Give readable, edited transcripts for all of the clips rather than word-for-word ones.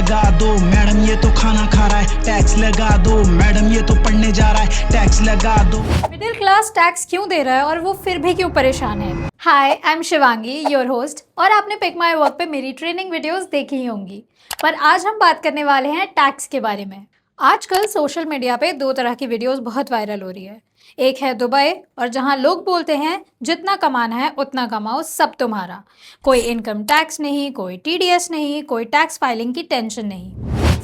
लगा दो मैडम ये तो खाना खा रहा है, टैक्स लगा दो मैडम ये तो पढ़ने जा रहा है, टैक्स लगा दो। मिडिल क्लास टैक्स क्यों दे रहा है और वो फिर भी क्यों परेशान है? Hi, I am Shivangi, your host, और आपने पिक माय वर्क पे मेरी ट्रेनिंग वीडियोस देखी ही होंगी। पर आज हम बात करने वाले हैं टैक्स के बारे में। आजकल सोशल मीडिया पे दो तरह की वीडियोस बहुत वायरल हो रही है। एक है दुबई, और जहां लोग बोलते हैं जितना कमाना है उतना कमाओ, सब तुम्हारा। कोई इनकम टैक्स नहीं, कोई टीडीएस नहीं, कोई टैक्स फाइलिंग की टेंशन नहीं।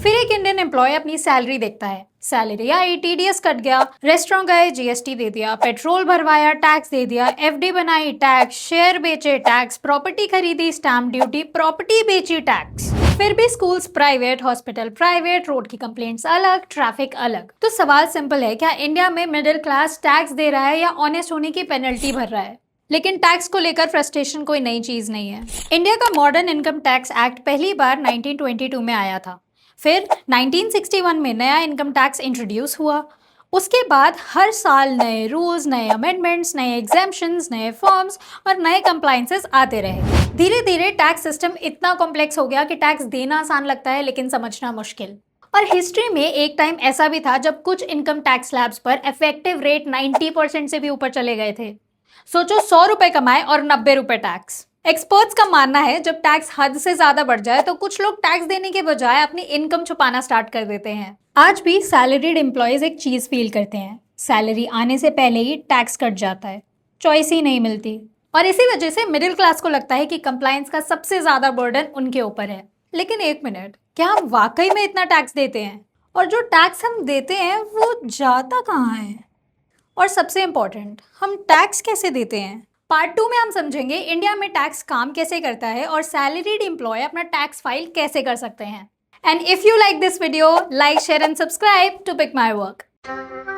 फिर एक इंडियन एम्प्लॉय अपनी सैलरी देखता है, सैलरी आई, टीडीएस कट गया, रेस्टोरेंट गए, जीएसटी दे दिया, पेट्रोल भरवाया, टैक्स दे दिया, एफडी बनाई, टैक्स, शेयर बेचे, टैक्स, प्रॉपर्टी खरीदी, स्टैम्प ड्यूटी, प्रॉपर्टी बेची, टैक्स। फिर भी schools private, hospital private, road की कंप्लेंट्स अलग, ट्रैफिक अलग। तो सवाल सिंपल है, क्या इंडिया में मिडिल क्लास टैक्स दे रहा है या ऑनेस्ट होने की पेनल्टी भर रहा है? लेकिन टैक्स को लेकर फ्रस्ट्रेशन कोई नई चीज नहीं है। इंडिया का मॉडर्न इनकम टैक्स एक्ट पहली बार 1922 में आया था। फिर 1961 में नया इनकम टैक्स इंट्रोड्यूस हुआ। उसके बाद हर साल नए रूल्स, नए अमेंडमेंट्स, नए एग्जेम्पशंस, नए फॉर्म्स और नए कंप्लायंसेस आते रहे। धीरे धीरे टैक्स सिस्टम इतना कॉम्प्लेक्स हो गया कि टैक्स देना आसान लगता है लेकिन समझना मुश्किल। और हिस्ट्री में एक टाइम ऐसा भी था जब कुछ इनकम टैक्स स्लैब्स पर इफेक्टिव रेट 90% से भी ऊपर चले गए थे। सोचो, 100 रुपए कमाए और 90 रुपए टैक्स। एक्सपर्ट्स का मानना है जब टैक्स हद से ज्यादा बढ़ जाए तो कुछ लोग टैक्स देने के बजाय अपनी इनकम छुपाना स्टार्ट कर देते हैं। आज भी सैलरीड एम्प्लॉयज एक चीज फील करते हैं, सैलरी आने से पहले ही टैक्स कट जाता है, चॉइस ही नहीं मिलती। और इसी वजह से मिडिल क्लास को लगता है कि कंप्लायंस का सबसे ज्यादा बर्डन उनके ऊपर है। लेकिन एक मिनट, क्या हम वाकई में इतना टैक्स देते हैं? और जो टैक्स हम देते हैं वो जाता कहाँ है? और सबसे इंपॉर्टेंट, हम टैक्स कैसे देते हैं? पार्ट 2 में हम समझेंगे इंडिया में टैक्स काम कैसे करता है और सैलरीड एम्प्लॉय अपना टैक्स फाइल कैसे कर सकते हैं। And if you like this video, like, share and subscribe to pick my work.